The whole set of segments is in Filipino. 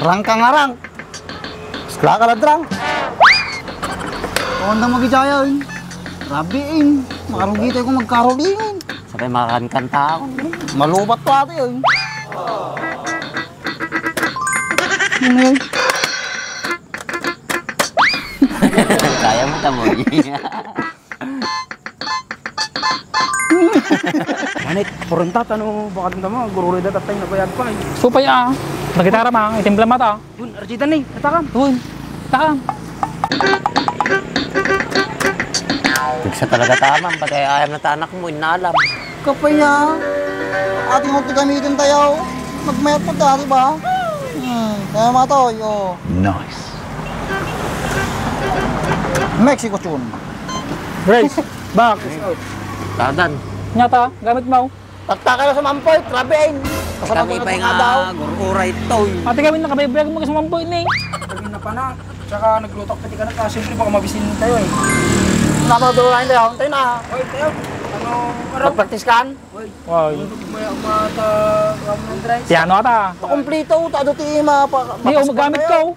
Rang ka nga rang. Skla ka lang rang. Kung andang mag-ijayan. Rabiin. Makarugi tayo kung magkarulingin. Sabay makakankanta ako. Malubat pa ate yun. Ano yun? Kaya mo tamoy. Manit, purentat, ano, baka tinta mo, gururi datat tayo nabayag pa eh. Supay Nagitara ma, itimpla mata. Yun, arjitan eh, natakam. Takam. Tigsa talaga tamang, pati ayam na tanak mo, inalam. Kapaya. Ating huwag gamitin tayo. Magmayat mo tayo, diba? Kaya matoy, oh. Nice. Mexico tune. Grace, back. Tadan. Nyata, gamit mo. Tagtaka na sa mampoy, trabein. Kami pa yung gururay ito. Ate gawin na kabayag mo kasi mamboy ni. Sabi na pa na, tsaka naglutok pati ka na, siyempre baka mabisin tayo eh. Namadurahin tayo. Tayo na. Oy, tayo, ano, Mag-practice kan? Oy, Wow. may umata, ng drive. Piano ata. Kumplito, tado ti Di, magamit ko.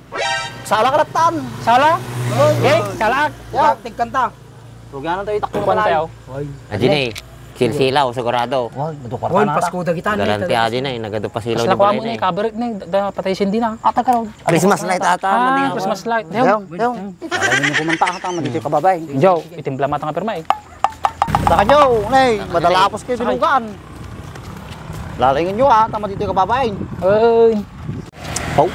Sala kalatan. Sala? Okay, salak. Yeah, tigkanta. Rugyanan tayo itakbo Kupan tayo. Ajin eh, silsilaw, sigurado. Wag, madukar Oy, Pasko da kita na. Garanti ajin eh, nagado pa silaw Mas ni nakuha mo Balay ni eh. kabarit ni, patay sindi na. Ata ka raw. Christmas light ata. Christmas light. Dayo, dayo. Alam niyo kumanta ka tama dito ka babay. Joe, itimpla mata nga pirma eh. Taka nyo, nay, madalapos kayo binugan. Lalingin nyo tama dito ka babay. Ay. Oh,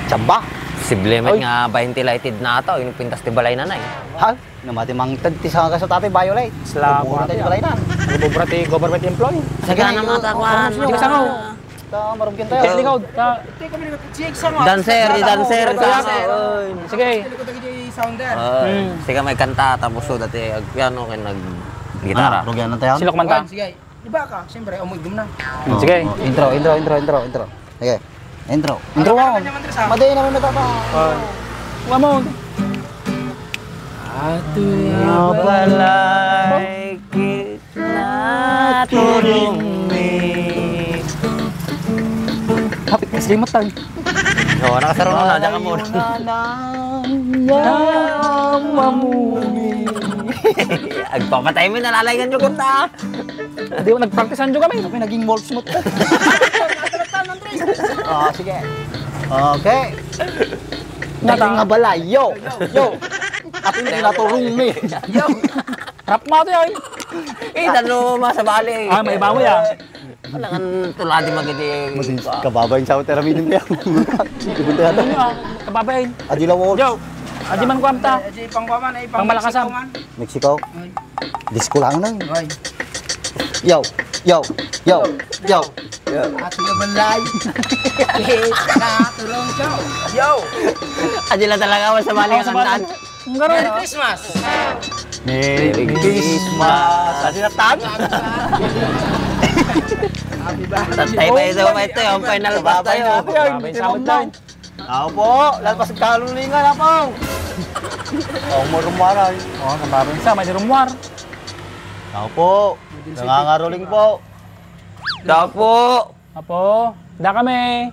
tsamba. Siblimet nga 20 lighted na ito, yung pintas ti Balay na na eh. Ha? Namati mang tagtisa ka sa tatay Violet. Salamat. tayo balay na. Nagbubrati government employee. Sagana mata ko. Hindi ka sangaw. Marugyan tayo. Yes, lingkod. Ito kami nag-check Dancer, dancer. Sige. Likod lagi di sounder. Sige may kanta, tapos so dati piano kay nag gitara. Rugyan na tayo. Sino kumanta? Sige, iba ka, siyempre, umigdum na. Sige. Intro. Okay. Intro mo. Maday naman natata. Wala mo. Balay kita turumi. Happy kaslimot tayo. Oo, nakasaro na, dyan ka muna. Agpapatay mo, nalalayan nyo kanta. Hindi ko nagpraktisan nyo kami. Kami naging wolf smooth. Sige. Okay. Nating nga balay. Yo. At hindi naturong mi. Rap mo ito yun. Talo masabali. May bawi ah. Wala kang tuladi magiti. Kababay sa hotel aminin niya. Ibunta Ano nyo kababayin. Adila Wolf. Yo. Adi man kuamta. Aji pangwaman ay Pangmalakasan. Mexico. Disco lang na yun. Oy. Yo. Ati nga balay. Tulong siya. Yo! Adila talaga masabali ang kantaan. Merry Christmas! Merry Christmas. Adila tan. Tatay pa ito yung final boss tayo. May sabot tayo. Ako po. Lalpas ang kalulingan ako. Ako mo rumaray. Kababayin sa, may dirumwar. Ako po. Nangangaroling po. Dapo. Apo, da kami.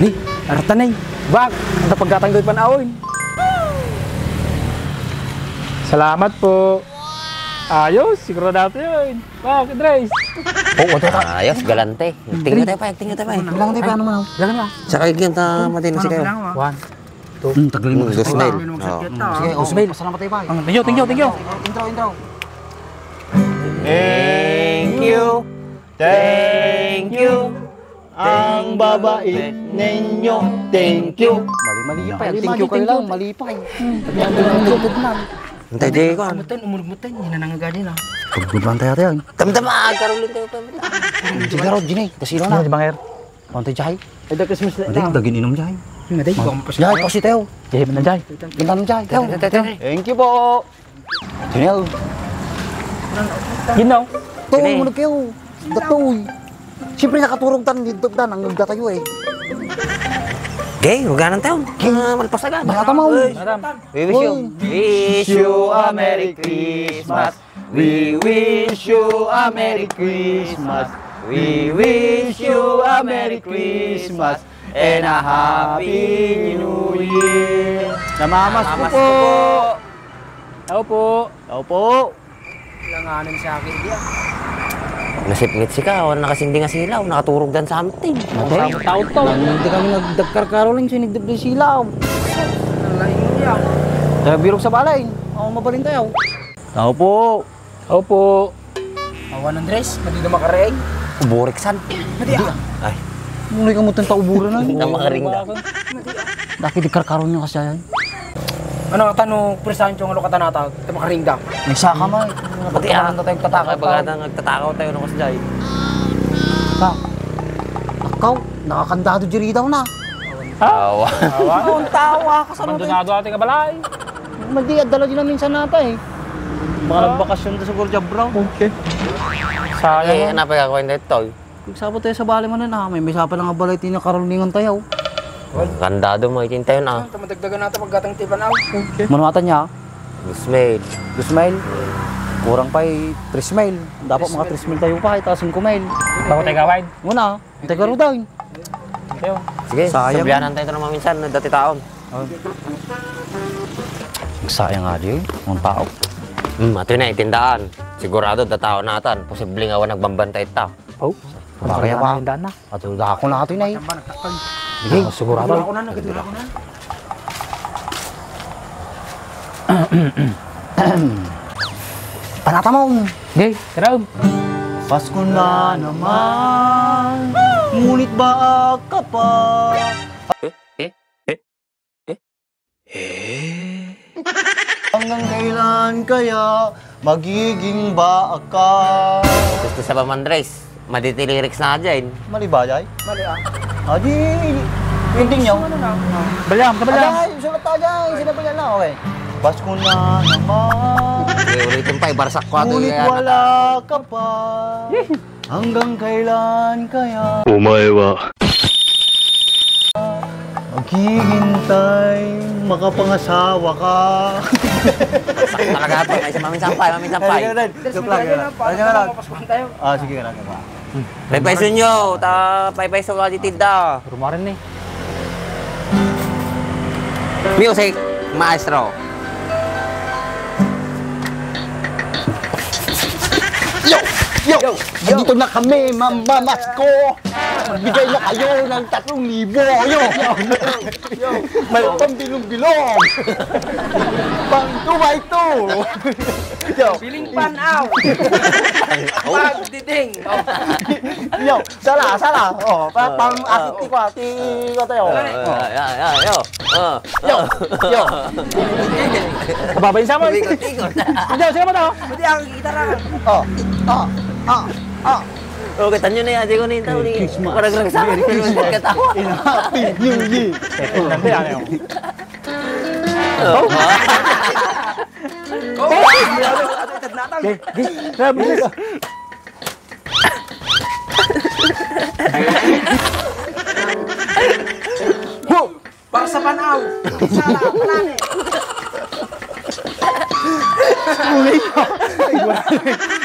Ni, aratanay. Bak, ang pagkatanggoy panawin. Salamat po. Ayos, siguro dati yun. Bak, Andres. Ayos, galante. Tingnan tayo pa. Bilang tayo paano mo? Galang na. Tsaka yung ta matino si kayo. 1. Tagalin mo. Gusmail. Sige, Osmail. Pasalamat tayo pa. Thank you. Intro. Thank you. Ang babait ninyo. Thank you. Mali pa. Thank you kayo lang. Mali pa. Antay di ko. Umulugmutan, yun na nangagani na. Pagbuduan tayo. Tamtama, karulin tayo pa. Sigaro, Ginay. Kasilo na. Di banger. Konti Jai. Ay, da Christmas light Hindi, dagin inom Jai. Hindi, baka mapas. Jai, kasi Teo. Jay, man na Jay. Gintan Jai. Teo. Thank you po. Ginay. Ginaw. Toy, mo kayo. Datoy. Siyempre nakaturong tan dito tan ang nagdatayo eh. Gay, huganan tayo. Malpasagan. Bata mo. Madam. We wish you a Merry Christmas. We wish you a Merry Christmas. We wish you a Merry Christmas and a Happy New Year. Namamas ko po. Ako po. Ako po. Langanin sa akin diya. Nasipngit si ka, wala nakasindi nga silaw, nakaturog dan something. Ang taon to. Hindi kami nagdagkarkaroling, sinigdib din silaw. Ang laing mo yan. Tayo birok sa balay. Ako mabalin tayo. Ako po. Ako po. Awan ng dress, hindi na makareeng. Uboriksan. Ay, Muli ka mo itong tauburan na. na makaring na. Daki di karkaroon niya kasi yan. Ano ang tanong, Presancho, ang lokatan nata, ito makaring daw. Nagsaka mo. Pati ah, na tayong tatakot kapag nagtatakaw tayo ng kasjay. Akaw, nakakandado diri daw na. Awa. Ang tawa ka sa Abandonado ating kabalay. Madi dala din na minsan nata eh. Mga nagbakasyon doon sa Gorja Brown. Okay. Eh, napay ako hindi ito. Magsabot tayo sa bali mo na may sapa lang nga balay tinyo karolingan tayo. Kandado mo, itin tayo na. Ito madagdagan natin paggatang tipan aw. Manumatan niya, Gusmail. 2 mile. Kurang pa 3 mile. Dapat mga 3 mile tayo pa, itaas 5 mile. Bago tayo gawin. Muna, tayo karo daw. Tayo. Sige, Sayang. sabihanan tayo ito naman minsan, dati taon. Sayang nga di, mga tao. Ato na, itindaan. Sigurado, dataon natin. Posibleng awan nagbambantay ito. Oh. Kaya ba? Na. At ako na ito na eh. Tamba, nagtakal. Sige, sigurado. Ako na, nagadula ko na. Panata mo. Okay, tara. Pasko na naman, ngunit ba ka pa? Hanggang kailan kaya magiging ba ka? Gusto sa Pamandres, maditilirik na dyan. Mali ba, Jay? Mali ah. Adi, ending nyo. Ano na? Balyam, kabalyam. Aday, sulat tayo, Jay. Sinabi niya lang, okay. Pasko na naman, Okay, ulitin pa, ibarsak ko ato. ngunit wala ka pa. Hanggang kailan kaya お前は maghihintay, makapangasawa ka? Sakit talaga ito. May mamin sampay, mamin sampay. Joke lang, joke lang. Ano nga lang? Mapaskuhan tayo. Ah, sige ka lang. Paypayso nyo, paypayso ka ditida. Rumarin eh. Music, maestro. Yo! Dito na kami, mamamasko! Magbigay na kayo ng 3,000! Yo! May pambilong-bilong! Pang 2x2! Yo! Piling panaw. Pagdiding. Yo! Sala! Oh, pang ati ko tayo! Yo! Babayin sa mo. Ikot-ikot. Diyan, sino mo to? Pwede ang gitara. Okay, tanyo na yan. Di ko na yung taon. Parang nagsama. Pagkatawa. Happy New Year! Hindi, ano yun? Tara, bilis. Para sa panaw. Sala, palani.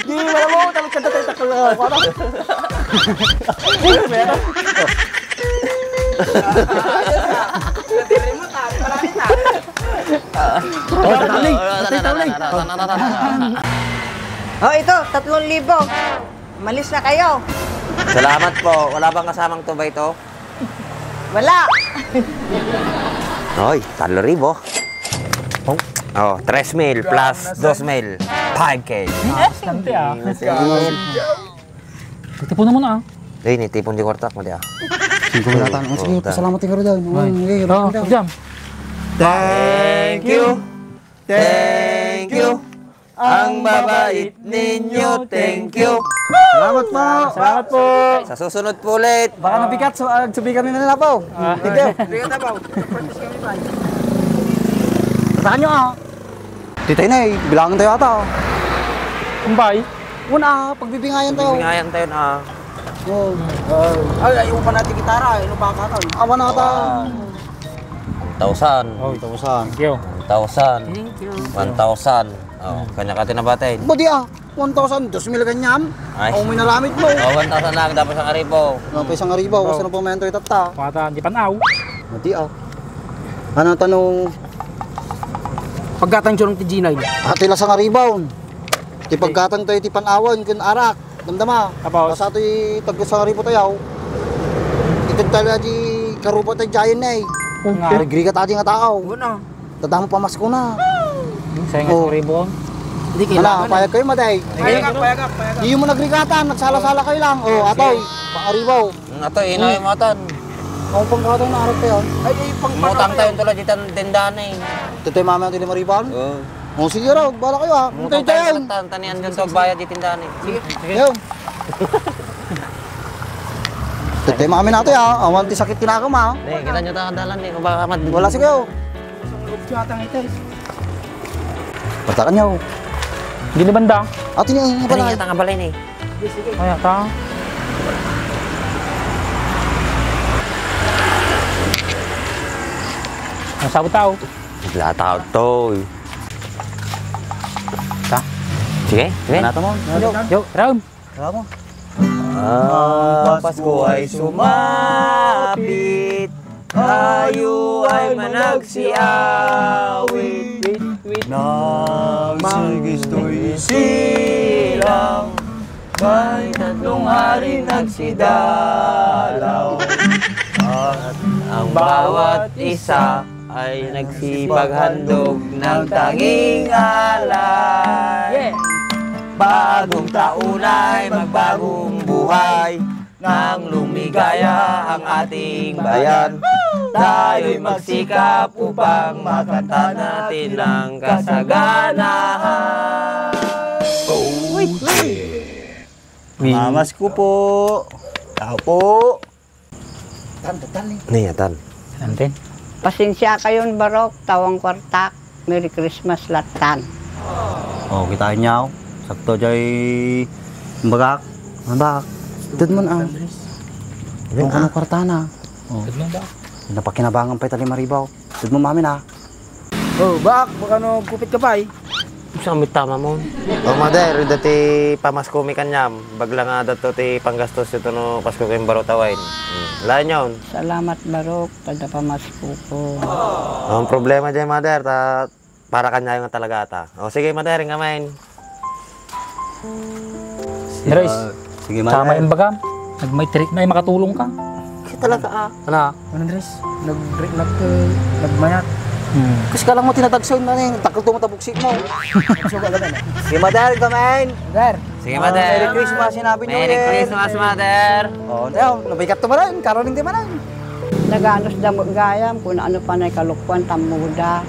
Di, wala mo! Tapos kanta tayo takal na ako. Nadiri mo ta, palani ta. Oh, ito, 3,000. Malis na kayo. Salamat po. Wala bang kasamang tubay ito? Wala. Hoy, 3,000. Oh, 3,000 plus 2,000. 5K. Bastante ah. Tipunan mo na ah. Ay, nitipon di kwartak mo di ah. Sige, pasalamat kayo daw. Diyan. Thank you. Ang babait ninyo, thank you. Salamat po! Salamat po. Sa susunod po ulit. Baka nabigat, sabi kami na po. Thank you. Hindi ka tabaw. Practice kami ba? Saan nyo ah? Titay na eh, bilangin tayo ata. Kumbay. Una, pagbibingayan tayo. Bingayan tayo na. Oh, Ay, ayaw pa natin gitara. Ano ba ka tayo? awan na ata. 1,000. Oh, itawasan. Thank you. 1,000. 1,000. Oh, kanya ka tinabatin. Budi ah, 1,000, 2,000 ganyan. Ay. Ang minalamit mo. O, 1,000 lang, dapat sa karibo. Ano pa isang aribaw, kasi nang pumento itata. Pata, di panaw. Mati Ano tanong, Pagkatang siya ng T-G9. tila sa aribaw. Ti pagkatan tayo ti panawan, kun arak. Damdama. Tapos? Sa ito'y tagka sa aribaw tayo. Ito talaga di karupa tayo giant na eh. Nagri ka tayo nga tao. Una. Tadamo pamasko na. Sayang nga Oh. sa ribo. Hindi Wala, kailangan. payag kayo maday. Payagak. Hindi mo nagrigatan, nagsala-sala kayo lang. Oh, atoy, pang-aribaw. Ito, inoy mo atan. Ang pangkatay na arap tayo. Ay, pang Mutang tayo tulad dito ng tindahan eh. Ito tayo mamaya tayo mariban. Oo. Oh, sige raw, bala kayo ha. Mutang Mutay tayo tayo. tanian dyan sa bayad di tindahan eh. Sige. Ayun. Ito tayo mamaya natin ha. Awan ti sakit kinakam ha. Hindi, kita nyo takadalan eh. Kung baka Wala sige oh. Yatang ito. Patakan niyo. Hindi ni banda. Atin yung Ano balay. yung tangabalay eh. Kaya ta. Ang sabot tao. Bigla tao to eh. Ta. Sige, sige. Ano mo? Yo, round. Kaya mo. Ang Pasko ay sumapit, tayo ay managsiawit, nang sigisto'y silang, may tatlong hari nagsidalaw, at ang bawat isa ay nagsipaghandog ng tanging alay. Bagong taon ay magbagong buhay, nang lumigaya ang ating bayan. Tayo'y magsikap upang makanta natin ng kasaganahan. Mamas ko po. Tao po. Niyatan. Nantin. Pasensya kayon barok, tawang kwartak. Merry Christmas latan. Oh, kita niyo. Sakto jay bagak. Bagak. Tud man ah. Yung ano kwartana. Oh. Napakinabangan pa itali maribaw. Tud mo mamin ah. Oh, baka no kupit ka pa eh. Samit tama mo. O mother, dati pamasko mi kanyam. Bagla nga dato ti panggastos ito no Pasko kayong barotawain. Lain yun. Salamat barok, tada pamasko ko. Ang problema dyan mother, para kanya yung talaga ata. O sige mother, nga main. Dres. Sige Tama yung baga. Nagmay trick na makatulong ka. Talaga ah. Ano? Ano Andres? Nagmayat. Kasi ka lang mo tinatagsoy na rin. Takal tumatabuksik mo. Sige madal, kamain. Dar. Sige mother. Merry Christmas, sinabi niyo Merry Christmas mother. Oh, daw, nabigat to maran. Karoning di maran. Naganos damo gayam, kung ano pa na kalukwan, tamuda.